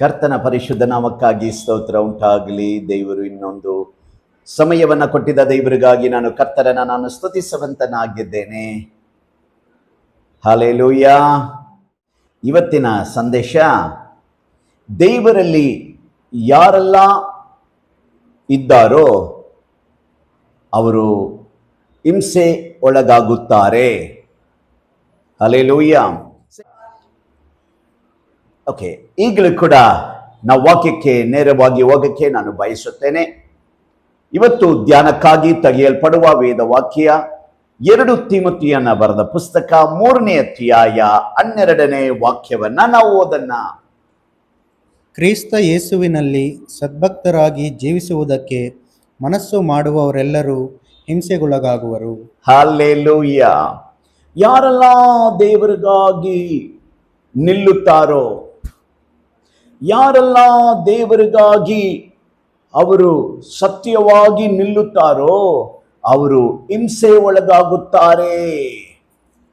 ಕರ್ತನ ಪರಿಶುದ್ಧ ನಾಮಕ್ಕಾಗಿ ಸ್ತೋತ್ರ ಉಂಟಾಗಲಿ. ದೇವರು ಇನ್ನೊಂದು ಸಮಯವನ್ನು ಕೊಟ್ಟಿದ್ದ ದೇವರಿಗಾಗಿ ನಾನು ಸ್ತುತಿಸುವಂತನಾಗಿದ್ದೇನೆ. ಹಲ್ಲೆಲೂಯಾ. ಇವತ್ತಿನ ಸಂದೇಶ, ದೇವರಲ್ಲಿ ಯಾರೆಲ್ಲ ಇದ್ದಾರೋ ಅವರು ಹಿಂಸೆ ಒಳಗಾಗುತ್ತಾರೆ. ಹಲ್ಲೆಲೂಯಾ. ಓಕೆ, ಈಗಲೂ ಕೂಡ ನಾವು ವಾಕ್ಯಕ್ಕೆ ನೇರವಾಗಿ ಹೋಗಕ್ಕೆ ನಾನು ಬಯಸುತ್ತೇನೆ. ಇವತ್ತು ಧ್ಯಾನಕ್ಕಾಗಿ ತೆಗೆಯಲ್ಪಡುವ ವೇದ ವಾಕ್ಯ 2 ತಿಮೋಥೆಯನ ಬರೆದ ಪುಸ್ತಕ 3ನೇ ಅಧ್ಯಾಯ 12ನೇ ವಾಕ್ಯವನ್ನ ನಾವು ಓದೋಣ. ಕ್ರಿಸ್ತ ಯೇಸುವಿನಲ್ಲಿ ಸದ್ಭಕ್ತರಾಗಿ ಜೀವಿಸುವುದಕ್ಕೆ ಮನಸ್ಸು ಮಾಡುವವರೆಲ್ಲರೂ ಹಿಂಸೆಗೊಳಗಾಗುವರು. ಹಲ್ಲೆಲೂಯಾ. ಯಾರೆಲ್ಲ ದೇವರಿಗಾಗಿ ನಿಲ್ಲುತ್ತಾರೋ, ಯಾರೆಲ್ಲ ದೇವರಿಗಾಗಿ ಅವರು ಸತ್ಯವಾಗಿ ನಿಲ್ಲುತ್ತಾರೋ ಅವರು ಹಿಂಸೆ ಒಳಗಾಗುತ್ತಾರೆ.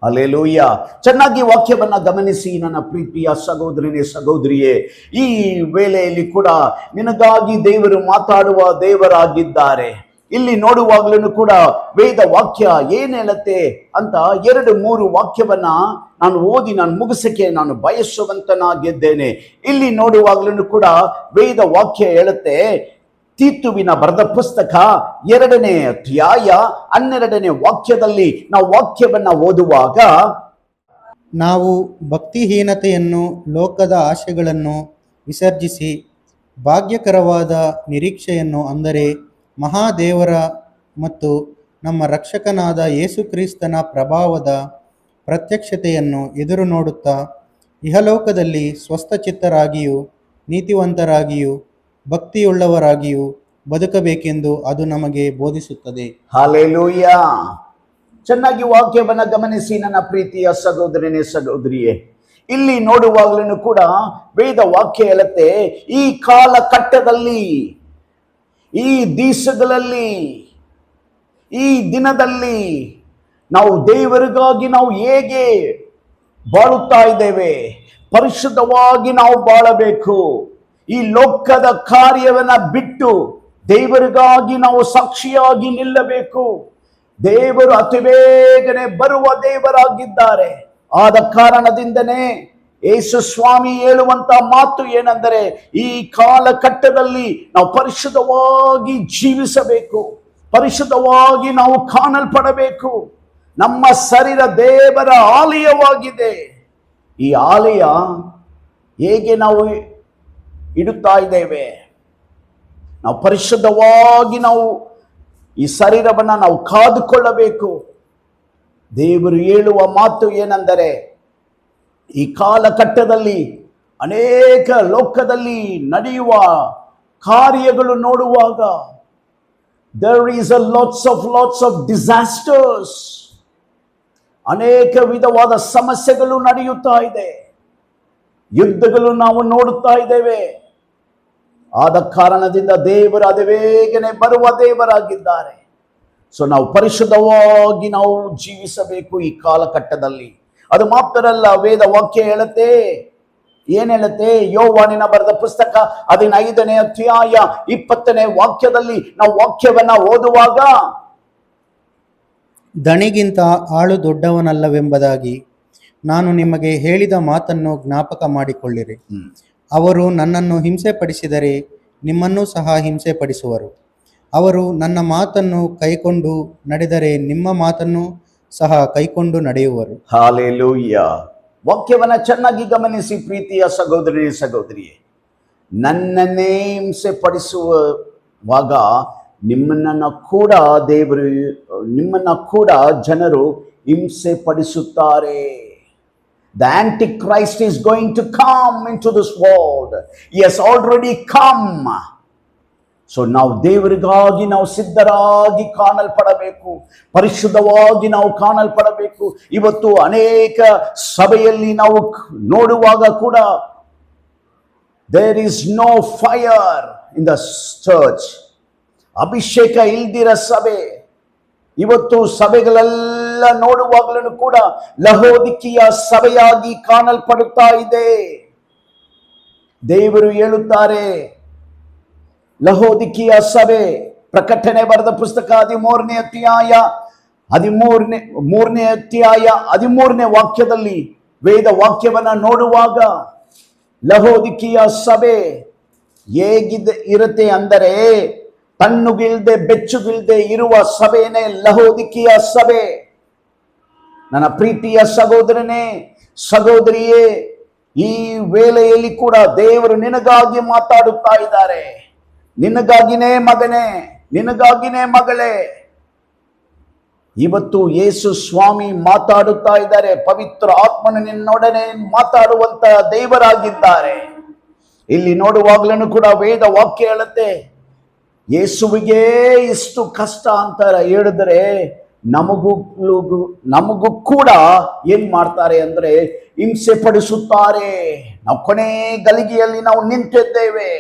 ಹಲ್ಲೆಲೂಯಾ. ಚೆನ್ನಾಗಿ ವಾಕ್ಯವನ್ನ ಗಮನಿಸಿ ನನ್ನ ಪ್ರೀತಿಯ ಸಹೋದರನೇ ಸಹೋದರಿಯೇ. ಈ ವೇಳೆಯಲ್ಲಿ ಕೂಡ ನಿನಗಾಗಿ ದೇವರು ಮಾತಾಡುವ ದೇವರಾಗಿದ್ದಾರೆ. ಇಲ್ಲಿ ನೋಡುವಾಗಲೂ ಕೂಡ ವೇದ ವಾಕ್ಯ ಏನ್ ಹೇಳುತ್ತೆ ಅಂತ 2-3 ವಾಕ್ಯವನ್ನ ನಾನು ಓದಿ ಮುಗಿಸಕ್ಕೆ ನಾನು ಬಯಸುವಂತನಾಗಿದ್ದೇನೆ. ಇಲ್ಲಿ ನೋಡುವಾಗಲೂ ಕೂಡ ವೇದ ವಾಕ್ಯ ಹೇಳುತ್ತೆ, ತೀತುವಿನ ಬರೆದ ಪುಸ್ತಕ 2ನೇ ಅಧ್ಯಾಯ 12ನೇ ವಾಕ್ಯದಲ್ಲಿ ನಾವು ವಾಕ್ಯವನ್ನ ಓದುವಾಗ, ನಾವು ಭಕ್ತಿಹೀನತೆಯನ್ನು ಲೋಕದ ಆಶೆಗಳನ್ನು ವಿಸರ್ಜಿಸಿ ಭಾಗ್ಯಕರವಾದ ನಿರೀಕ್ಷೆಯನ್ನು, ಅಂದರೆ ಮಹಾದೇವರ ಮತ್ತು ನಮ್ಮ ರಕ್ಷಕನಾದ ಯೇಸು ಕ್ರಿಸ್ತನ ಪ್ರಭಾವದ ಪ್ರತ್ಯಕ್ಷತೆಯನ್ನು ಎದುರು ನೋಡುತ್ತಾ ಇಹಲೋಕದಲ್ಲಿ ಸ್ವಸ್ಥಚಿತ್ತರಾಗಿಯೂ ನೀತಿವಂತರಾಗಿಯೂ ಭಕ್ತಿಯುಳ್ಳವರಾಗಿಯೂ ಬದುಕಬೇಕೆಂದು ಅದು ನಮಗೆ ಬೋಧಿಸುತ್ತದೆ. ಹಲ್ಲೆಲೂಯಾ. ಚೆನ್ನಾಗಿ ವಾಕ್ಯವನ್ನ ಗಮನಿಸಿ ನನ್ನ ಪ್ರೀತಿಯ ಸಹೋದರನೇ ಸಹೋದರಿಯೇ. ಇಲ್ಲಿ ನೋಡುವಾಗಲೂ ಕೂಡ ವೇದ ವಾಕ್ಯ ಹೇಳುತ್ತೆ, ಈ ಕಾಲಘಟ್ಟದಲ್ಲಿ, ಈ ದಿವಸಗಳಲ್ಲಿ, ಈ ದಿನದಲ್ಲಿ ನಾವು ದೇವರಿಗಾಗಿ ನಾವು ಹೇಗೆ ಬಾಳುತ್ತಾ ಇದ್ದೇವೆ, ಪರಿಶುದ್ಧವಾಗಿ ನಾವು ಬಾಳಬೇಕು. ಈ ಲೋಕದ ಕಾರ್ಯವನ್ನ ಬಿಟ್ಟು ದೇವರಿಗಾಗಿ ನಾವು ಸಾಕ್ಷಿಯಾಗಿ ನಿಲ್ಲಬೇಕು. ದೇವರು ಅತಿ ಬೇಗನೆ ಬರುವ ದೇವರಾಗಿದ್ದಾರೆ. ಆದ ಕಾರಣದಿಂದನೇ ಯೇಸು ಸ್ವಾಮಿ ಹೇಳುವಂತ ಮಾತು ಏನೆಂದರೆ, ಈ ಕಾಲಘಟ್ಟದಲ್ಲಿ ನಾವು ಪರಿಶುದ್ಧವಾಗಿ ಜೀವಿಸಬೇಕು, ಪರಿಶುದ್ಧವಾಗಿ ನಾವು ಕಾಣಲ್ಪಡಬೇಕು. ನಮ್ಮ ಶರೀರ ದೇವರ ಆಲಯವಾಗಿದೆ. ಈ ಆಲಯ ಹೇಗೆ ನಾವು ಇಡುತ್ತಾ ಇದ್ದೇವೆ, ನಾವು ಪರಿಶುದ್ಧವಾಗಿ ನಾವು ಈ ಶರೀರವನ್ನ ನಾವು ಕಾದುಕೊಳ್ಳಬೇಕು. ದೇವರು ಹೇಳುವ ಮಾತು ಏನೆಂದರೆ, ಈ ಕಾಲಘಟ್ಟದಲ್ಲಿ ಅನೇಕ ಲೋಕದಲ್ಲಿ ನಡೆಯುವ ಕಾರ್ಯಗಳು ನೋಡುವಾಗ there is a lots of disasters. ಅನೇಕ ವಿಧವಾದ ಸಮಸ್ಯೆಗಳು ನಡೆಯುತ್ತಾ ಇದೆ, ಯುದ್ಧಗಳು ನಾವು ನೋಡುತ್ತಾ ಇದ್ದೇವೆ. ಆದ ಕಾರಣದಿಂದ ದೇವರು ಅದೇ ಬೇಗನೆ ಬರುವ ದೇವರಾಗಿದ್ದಾರೆ. ಸೊ ನಾವು ಪರಿಶುದ್ಧವಾಗಿ ನಾವು ಜೀವಿಸಬೇಕು ಈ ಕಾಲಘಟ್ಟದಲ್ಲಿ. ಅದು ಮಾತ್ರ ಅಲ್ಲ, ವೇದ ವಾಕ್ಯ ಹೇಳುತ್ತೆ, ಏನ್ ಹೇಳುತ್ತೆ? ಯೋವಾನನ ಬರೆದ ಪುಸ್ತಕ 15ನೇ ಅಧ್ಯಾಯ 20ನೇ ವಾಕ್ಯದಲ್ಲಿ ನಾವು ವಾಕ್ಯವನ್ನ ಓದುವಾಗ, ದಣಿಗಿಂತ ಆಳು ದೊಡ್ಡವನಲ್ಲವೆಂಬುದಾಗಿ ನಾನು ನಿಮಗೆ ಹೇಳಿದ ಮಾತನ್ನು ಜ್ಞಾಪಕ ಮಾಡಿಕೊಳ್ಳಿರಿ. ಅವರು ನನ್ನನ್ನು ಹಿಂಸೆಪಡಿಸಿದರೆ ನಿಮ್ಮನ್ನೂ ಸಹ ಹಿಂಸೆಪಡಿಸುವರು. ಅವರು ನನ್ನ ಮಾತನ್ನು ಕೈಕೊಂಡು ನಡೆದರೆ ನಿಮ್ಮ ಮಾತನ್ನು ಸಹ ಕೈಕೊಂಡು ನಡೆಯುವರು. ಹಲ್ಲೆಲೂಯಾ. ವಾಕ್ಯವನ್ನ ಚೆನ್ನಾಗಿ ಗಮನಿಸಿ ಪ್ರೀತಿಯ ಸಹೋದರಿ ಸಹೋದರಿಯೇ. ನನ್ನನ್ನೇ ಹಿಂಸೆ ಪಡಿಸುವಾಗ ನಿಮ್ಮನ್ನ ಕೂಡ ಜನರು ಹಿಂಸೆ ಪಡಿಸುತ್ತಾರೆ. The Antichrist is going to come into this world. He has already come. So ನಾವು ದೇವರಿಗಾಗಿ ನಾವು ಸಿದ್ಧರಾಗಿ ಕಾಣಲ್ಪಡಬೇಕು, ಪರಿಶುದ್ಧವಾಗಿ ನಾವು ಕಾಣಲ್ಪಡಬೇಕು. ಇವತ್ತು ಅನೇಕ ಸಭೆಯಲ್ಲಿ ನಾವು ನೋಡುವಾಗ ಕೂಡ there is no fire in the church. ಅಭಿಷೇಕ ಇಲ್ದಿರ ಸಭೆ. ಇವತ್ತು ಸಭೆಗಳೆಲ್ಲ ನೋಡುವಾಗಲೂ ಕೂಡ ಲಹೋದಿಕೀಯ ಸಭೆಯಾಗಿ ಕಾಣಲ್ಪಡುತ್ತಾ ಇದೆ. ದೇವರು ಹೇಳುತ್ತಾರೆ, ಲಹೋದಿಕೀಯ ಸಭೆ, ಪ್ರಕಟಣೆ ಬರೆದ ಪುಸ್ತಕ 13ನೇ ಅಧ್ಯಾಯ 13ನೇ ವಾಕ್ಯದಲ್ಲಿ ವೇದ ವಾಕ್ಯವನ್ನ ನೋಡುವಾಗ ಲಹೋದಿಕೀಯ ಸಭೆ ಇರುತ್ತೆ ಅಂದರೆ ತಣ್ಣುಗಿಲ್ದೆ ಬೆಚ್ಚುಗಿಲ್ದೆ ಇರುವ ಸಭೆಯೇ ಲಹೋದಿಕೀಯ ಸಭೆ. ನನ್ನ ಪ್ರೀತಿಯ ಸಹೋದರನೇ, ಸಹೋದರಿಯೇ, ಈ ವೇಳೆಯಲ್ಲಿ ಕೂಡ ದೇವರು ನಿನಗಾಗಿ ಮಾತಾಡುತ್ತಾ ಇದ್ದಾರೆ. ನಿನಗಾಗಿನೇ ಮಗನೇ, ನಿನಗಾಗಿನೇ ಮಗಳೇ. ಇವತ್ತು ಯೇಸು ಸ್ವಾಮಿ ಮಾತಾಡುತ್ತಾ ಇದ್ದಾರೆ. ಪವಿತ್ರ ಆತ್ಮನು ನಿನ್ನೊಡನೆ ಮಾತಾಡುವಂತ ದೇವರಾಗಿದ್ದಾರೆ. ಇಲ್ಲಿ ನೋಡುವಾಗಲೂ ಕೂಡ ವೇದ ವಾಕ್ಯ ಹೇಳುತ್ತೆ, ಯೇಸುವಿಗೆ ಇಷ್ಟು ಕಷ್ಟ ಅಂತ ಹೇಳಿದ್ರೆ ನಮಗೂ ಕೂಡ ಏನ್ ಮಾಡ್ತಾರೆ ಅಂದ್ರೆ ಹಿಂಸೆ ಪಡಿಸುತ್ತಾರೆ. ನಾವು ಕೊನೆ ಗಳಿಗೆಯಲ್ಲಿ ನಾವು ನಿಂತಿದ್ದೇವೆ.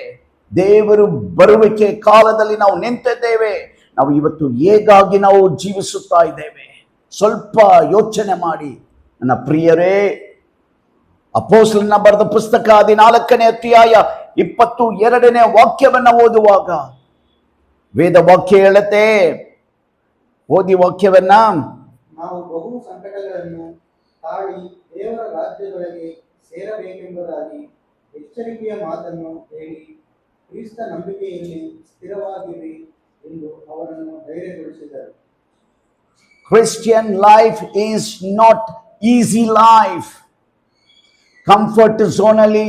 ದೇವರು ಬರುವಿಕೆ ಕಾಲದಲ್ಲಿ ನಾವು ನಿಂತಿದ್ದೇವೆ. ನಾವು ಇವತ್ತು ಹೇಗಾಗಿ ನಾವು ಜೀವಿಸುತ್ತಾ ಇದ್ದೇವೆ ಸ್ವಲ್ಪ ಯೋಚನೆ ಮಾಡಿ ನನ್ನ ಪ್ರಿಯರೇ. ಅಪೊಸ್ತಲನ ಬರೆದ ಪುಸ್ತಕ 14ನೇ ಅಧ್ಯಾಯ 22ನೇ ವಾಕ್ಯವನ್ನ ಓದುವಾಗ ವೇದ ವಾಕ್ಯ ಹೇಳುತ್ತೆ, ಓದಿ ವಾಕ್ಯವನ್ನ. ನಾವು ಬಹು ಸಂಕಟಗಳನ್ನು ತಾಳಿ ದೇವರ ರಾಜ್ಯದೊಳಗೆ ಸೇರಬೇಕೆಂಬುದಾಗಿ ಎಚ್ಚರಿಕೆಯ ಮಾತನ್ನು ಹೇಳಿ ಕ್ರಿಸ್ತ ನಂಬಿಕೆಯಲ್ಲಿ ಸ್ಥಿರವಾಗಿರಿ ಎಂದು ಅವರನ್ನು ಧೈರ್ಯಗೊಳಿಸಿದರು. Christian life is not easy life. Comfort zone ಅಲ್ಲಿ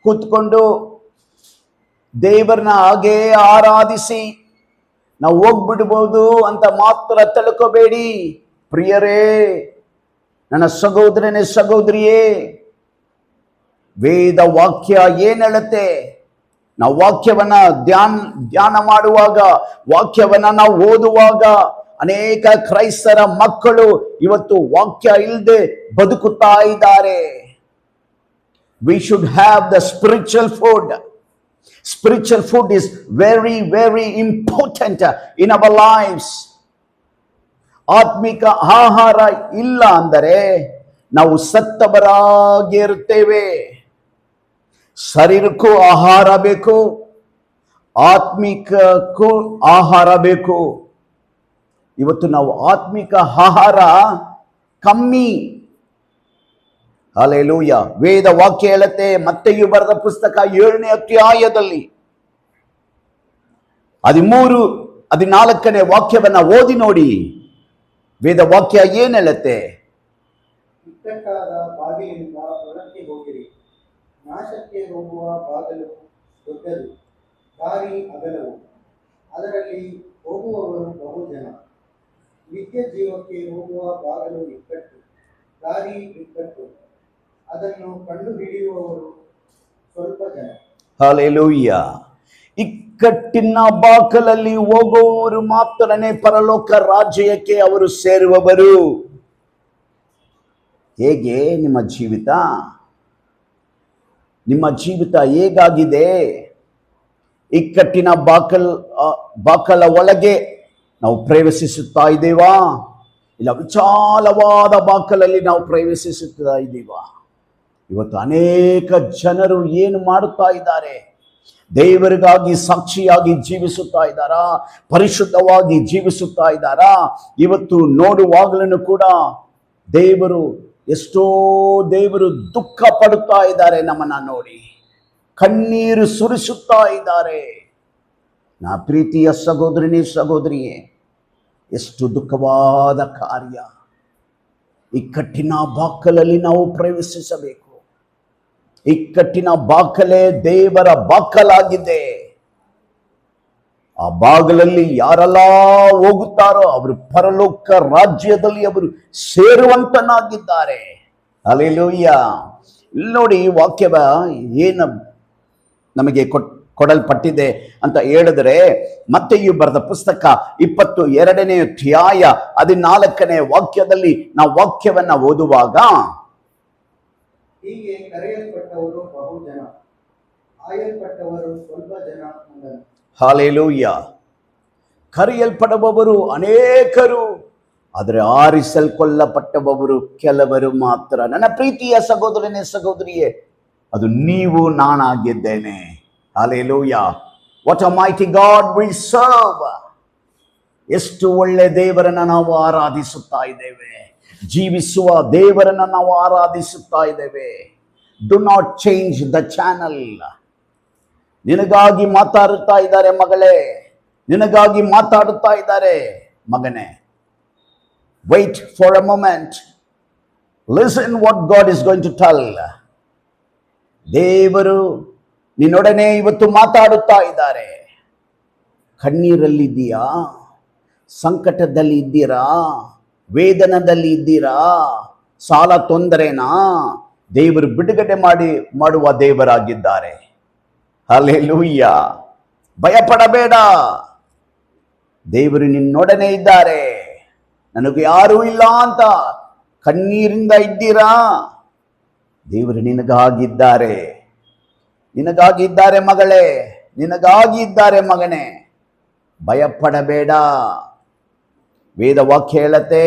ಕೂತ್ಕೊಂಡು ದೇವರನ್ನ ಹಾಗೆ ಆರಾಧಿಸಿ ನಾವು ಹೋಗ್ಬಿಡ್ಬೋದು ಅಂತ ಮಾತ್ರ ತಿಳ್ಕೋಬೇಡಿ ಪ್ರಿಯರೇ. ನನ್ನ ಸಹೋದರನೇ, ಸಹೋದರಿಯೇ, ವೇದ ವಾಕ್ಯ ಏನ್ ಹೇಳುತ್ತೆ? ನಾವು ವಾಕ್ಯವನ್ನ ಧ್ಯಾನ ಮಾಡುವಾಗ, ವಾಕ್ಯವನ್ನ ನಾವು ಓದುವಾಗ ಅನೇಕ ಕ್ರೈಸ್ತರ ಮಕ್ಕಳು ಇವತ್ತು ವಾಕ್ಯ ಇಲ್ಲದೆ ಬದುಕುತ್ತಾ ಇದ್ದಾರೆ. We should have the spiritual food. Spiritual food is very, very important in our lives. ಆತ್ಮಿಕ ಆಹಾರ ಇಲ್ಲ ಅಂದರೆ ನಾವು ಸತ್ತವರಾಗಿರುತ್ತೇವೆ. ಶರೀರಕ್ಕೂ ಆಹಾರ ಬೇಕು, ಆತ್ಮಿಕಕ್ಕೂ ಆಹಾರ ಬೇಕು. ಇವತ್ತು ನಾವು ಆತ್ಮಿಕ ಆಹಾರ ಕಮ್ಮಿ. ಹಲ್ಲೆಲೂಯ. ವೇದ ವಾಕ್ಯ ಹೇಳುತ್ತೆ, ಮತ್ತೆಯು ಬರೆದ ಪುಸ್ತಕ 7ನೇ ಅಧ್ಯಾಯದಲ್ಲಿ 13-14ನೇ ವಾಕ್ಯವನ್ನ ಓದಿ ನೋಡಿ. ವೇದ ವಾಕ್ಯ ಏನ್ ಹೇಳುತ್ತೆ? ಇಕ್ಕಟ್ಟಾದ ಬಾಗಿಲಿನಿಂದ ಹೊರಕ್ಕೆ ಹೋಗಿರಿ, ನಾಶಕ್ಕೆ ಹೋಗುವ ಬಾಗಿಲು ದೊಡ್ಡದು, ದಾರಿ ಅಗಲವು, ಅದರಲ್ಲಿ ಹೋಗುವವರು ಬಹು ಜನ. ನಿತ್ಯ ಜೀವಕ್ಕೆ ಹೋಗುವ ಬಾಗಿಲು ಇಕ್ಕಟ್ಟು, ದಾರಿ ಇಕ್ಕಟ್ಟು, ಅದನ್ನು ಕಂಡು ಹಿಡಿಯುವವರು ಸ್ವಲ್ಪ ಜನ. ಹಲ್ಲೆಲೂಯ. ಇಕ್ಕಟ್ಟಿನ ಬಾಕಲಲ್ಲಿ ಹೋಗುವವರು ಮಾತ್ರನೇ ಪರಲೋಕ ರಾಜ್ಯಕ್ಕೆ ಅವರು ಸೇರುವವರು. ಹೇಗೆ ನಿಮ್ಮ ಜೀವಿತ? ನಿಮ್ಮ ಜೀವಿತ ಹೇಗಾಗಿದೆ? ಇಕ್ಕಟ್ಟಿನ ಬಾಕಲ ಒಳಗೆ ನಾವು ಪ್ರವೇಶಿಸುತ್ತಾ ಇದ್ದೇವಾ? ಇಲ್ಲ ವಿಶಾಲವಾದ ಬಾಕಲಲ್ಲಿ ನಾವು ಪ್ರವೇಶಿಸುತ್ತಾ ಇದ್ದೀವಾ? ಇವತ್ತು ಅನೇಕ ಜನರು ಏನು ಮಾಡುತ್ತಾ ಇದ್ದಾರೆ? ದೇವರಿಗಾಗಿ ಸಾಕ್ಷಿಯಾಗಿ ಜೀವಿಸುತ್ತಾ ಇದ್ದಾರಾ? ಪರಿಶುದ್ಧವಾಗಿ ಜೀವಿಸುತ್ತಾ ಇದ್ದಾರಾ? ಇವತ್ತು ನೋಡುವಾಗಲೂ ಕೂಡ ದೇವರು ದುಃಖ ಪಡುತ್ತಾ ಇದ್ದಾರೆ. ನಮ್ಮನ್ನ ನೋಡಿ ಕಣ್ಣೀರು ಸುರಿಸುತ್ತಾ ಇದ್ದಾರೆ. ನಾ ಪ್ರೀತಿಯ ಸಹೋದರನೇ, ಸಹೋದರಿಯೇ, ಎಷ್ಟು ದುಃಖವಾದ ಕಾರ್ಯ. ಇಕ್ಕಟ್ಟಿನ ಬಾಕಲಲ್ಲಿ ನಾವು ಪ್ರವೇಶಿಸಬೇಕು. ಇಕ್ಕಟ್ಟಿನ ಬಾಕಲೇ ದೇವರ ಬಾಕಲಾಗಿದೆ. ಆ ಬಾಗಿಲಲ್ಲಿ ಯಾರೆಲ್ಲ ಹೋಗುತ್ತಾರೋ ಅವರು ಪರಲೋಕ ರಾಜ್ಯದಲ್ಲಿ ಅವರು ಸೇರುವಂತನಾಗಿದ್ದಾರೆ. ಹಲ್ಲೆಲೂಯ. ಇಲ್ಲಿ ನೋಡಿ ವಾಕ್ಯವ ಏನು ನಮಗೆ ಕೊಡಲ್ಪಟ್ಟಿದೆ ಅಂತ ಹೇಳಿದ್ರೆ, ಮತ್ತೆಯು ಬರೆದ ಪುಸ್ತಕ 22ನೇ ಅಧ್ಯಾಯ 14ನೇ ವಾಕ್ಯದಲ್ಲಿ ನಾವು ವಾಕ್ಯವನ್ನ ಓದುವಾಗ, ಹೀಗೆ ಕರೆಯಲ್ಪಟ್ಟವರು ಬಹು ಜನ, ಆಯಲ್ಪಟ್ಟವರು ಸ್ವಲ್ಪ ಜನ. ಹಲ್ಲೆಲೂಯ. ಕರೆಯಲ್ಪಡುವವರು ಅನೇಕರು, ಆದರೆ ಆರಿಸಲ್ಕೊಳ್ಳಲ್ಪಟ್ಟವರು ಕೆಲವರು ಮಾತ್ರ. ನನ್ನ ಪ್ರೀತಿಯ ಸಹೋದರನೇ, ಸಹೋದರಿಯೇ, ಅದು ನೀವು ನಾನಾಗಿದ್ದೇನೆ. Hallelujah. What a mighty God we serve. ಎಷ್ಟು ಒಳ್ಳೆ ದೇವರನ್ನು ನಾವು ಆರಾಧಿಸುತ್ತಾ ಇದ್ದೇವೆ. ಜೀವಿಸುವ ದೇವರನ್ನು ನಾವು ಆರಾಧಿಸುತ್ತಾ ಇದ್ದೇವೆ. Do not change the channel. ನಿನಗಾಗಿ ಮಾತಾಡುತ್ತಾ ಇದ್ದಾರೆ ಮಗಳೇ, ನಿನಗಾಗಿ ಮಾತಾಡುತ್ತಾ ಇದ್ದಾರೆ ಮಗನೇ. Wait for a moment. Listen what God is going to tell. ದೇವರು ನಿನ್ನೊಡನೆ ಇವತ್ತು ಮಾತಾಡುತ್ತಾ ಇದ್ದಾರೆ. ಕಣ್ಣೀರಲ್ಲಿದ್ದೀಯಾ? ಸಂಕಟದಲ್ಲಿ ಇದ್ದೀರಾ? ವೇದನದಲ್ಲಿ ಇದ್ದೀರಾ? ಸಾಲ ತೊಂದರೆನಾ? ದೇವರು ಬಿಡುಗಡೆ ಮಾಡುವ ದೇವರಾಗಿದ್ದಾರೆ. ಹಲ್ಲೆಲೂಯಾ. ಭಯಪಡಬೇಡ, ದೇವರು ನಿನ್ನೊಡನೆ ಇದ್ದಾರೆ. ನನಗೆ ಯಾರೂ ಇಲ್ಲ ಅಂತ ಕಣ್ಣೀರಿಂದ ಇದ್ದೀರಾ? ದೇವರು ನಿನಗಾಗಿದ್ದಾರೆ, ನಿನಗಾಗಿದ್ದಾರೆ ಮಗಳೇ, ನಿನಗಾಗಿ ಇದ್ದಾರೆ ಮಗನೇ. ಭಯಪಡಬೇಡ. ವೇದವಾಕ್ಯ ಹೇಳತ್ತೆ,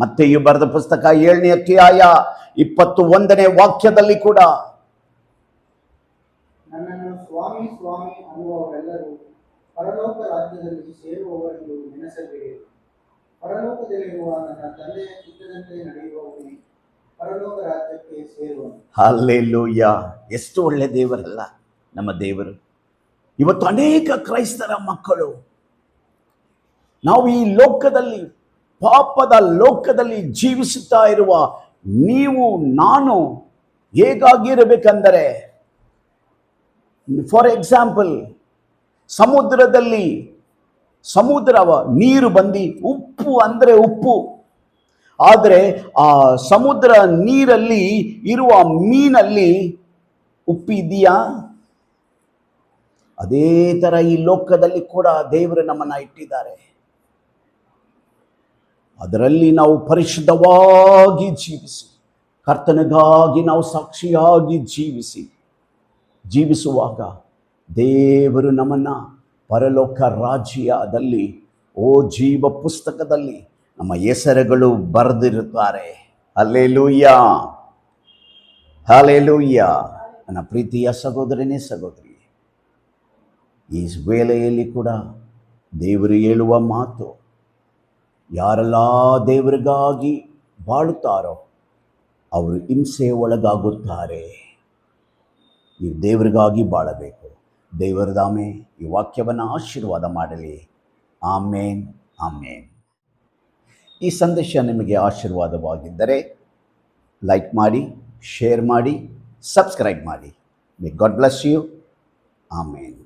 ಮತ್ತೆಯು ಬರೆದ ಪುಸ್ತಕ 7ನೇ ಅಧ್ಯಾಯ 21ನೇ ವಾಕ್ಯದಲ್ಲಿ ಕೂಡ, ನನ್ನನ್ನು ಸ್ವಾಮಿ ಸ್ವಾಮಿ ಅನ್ನುವವರೆಲ್ಲರೂ ಪರಲೋಕ ರಾಜ್ಯದಲ್ಲಿ ಸೇರುವವರೆಂದು ನೆನೆಸಬೇಡಿ. ಪರಲೋಕದಲ್ಲಿರುವ ನನ್ನ ತಂದೆಯ ಚಿತ್ತದಂತೆ ನಡೆಯುವವನೇ ಪರಲೋಕ ರಾಜ್ಯಕ್ಕೆ ಸೇರುವನು. ಹಲ್ಲೆಲೂಯಾ. ಎಷ್ಟು ಒಳ್ಳೆ ದೇವರಲ್ಲ ನಮ್ಮ ದೇವರು. ಇವತ್ತು ಅನೇಕ ಕ್ರೈಸ್ತರ ಮಕ್ಕಳು ನಾವು ಈ ಲೋಕದಲ್ಲಿ, ಪಾಪದ ಲೋಕದಲ್ಲಿ ಜೀವಿಸುತ್ತಾ ಇರುವ ನೀವು ನಾನು ಹೇಗಾಗಿರಬೇಕೆಂದರೆ, ಫಾರ್ ಎಕ್ಸಾಂಪಲ್, ಸಮುದ್ರವ ನೀರು ಬಂದು ಉಪ್ಪು ಅಂದರೆ ಉಪ್ಪು, ಆದರೆ ಆ ಸಮುದ್ರ ನೀರಲ್ಲಿ ಇರುವ ಮೀನಲ್ಲಿ ಉಪ್ಪು ಇದೆಯಾ? ಅದೇ ಥರ ಈ ಲೋಕದಲ್ಲಿ ಕೂಡ ದೇವರು ನಮ್ಮನ್ನು ಇಟ್ಟಿದ್ದಾರೆ. ಅದರಲ್ಲಿ ನಾವು ಪರಿಶುದ್ಧವಾಗಿ ಜೀವಿಸಿ, ಕರ್ತನಿಗಾಗಿ ನಾವು ಸಾಕ್ಷಿಯಾಗಿ ಜೀವಿಸುವಾಗ ದೇವರು ನಮ್ಮನ್ನು ಪರಲೋಕ ರಾಜ್ಯದಲ್ಲಿ, ಜೀವ ಪುಸ್ತಕದಲ್ಲಿ ನಮ್ಮ ಹೆಸರುಗಳು ಬರೆದಿರುತ್ತಾರೆ. Hallelujah, hallelujah. ನನ್ನ ಪ್ರೀತಿಯ ಸಹೋದರನೇ ಸಹೋದರಿ, ಈ ವೇಳೆಯಲ್ಲಿ ಕೂಡ ದೇವರು ಹೇಳುವ ಮಾತು, ಯಾರೆಲ್ಲ ದೇವರಿಗಾಗಿ ಬಾಳುತ್ತಾರೋ ಅವರು ಹಿಂಸೆ ಒಳಗಾಗುತ್ತಾರೆ. ನೀವು ದೇವರಿಗಾಗಿ ಬಾಳಬೇಕು. ದೇವರ ದಾಮೆ ಈ ವಾಕ್ಯವನ್ನು ಆಶೀರ್ವಾದ ಮಾಡಲಿ. ಆಮೇನ್, ಆಮೇನ್. ಈ ಸಂದೇಶ ನಿಮಗೆ ಆಶೀರ್ವಾದವಾಗಿದ್ದರೆ ಲೈಕ್ ಮಾಡಿ, ಶೇರ್ ಮಾಡಿ, ಸಬ್ಸ್ಕ್ರೈಬ್ ಮಾಡಿ. May God bless you. Amen.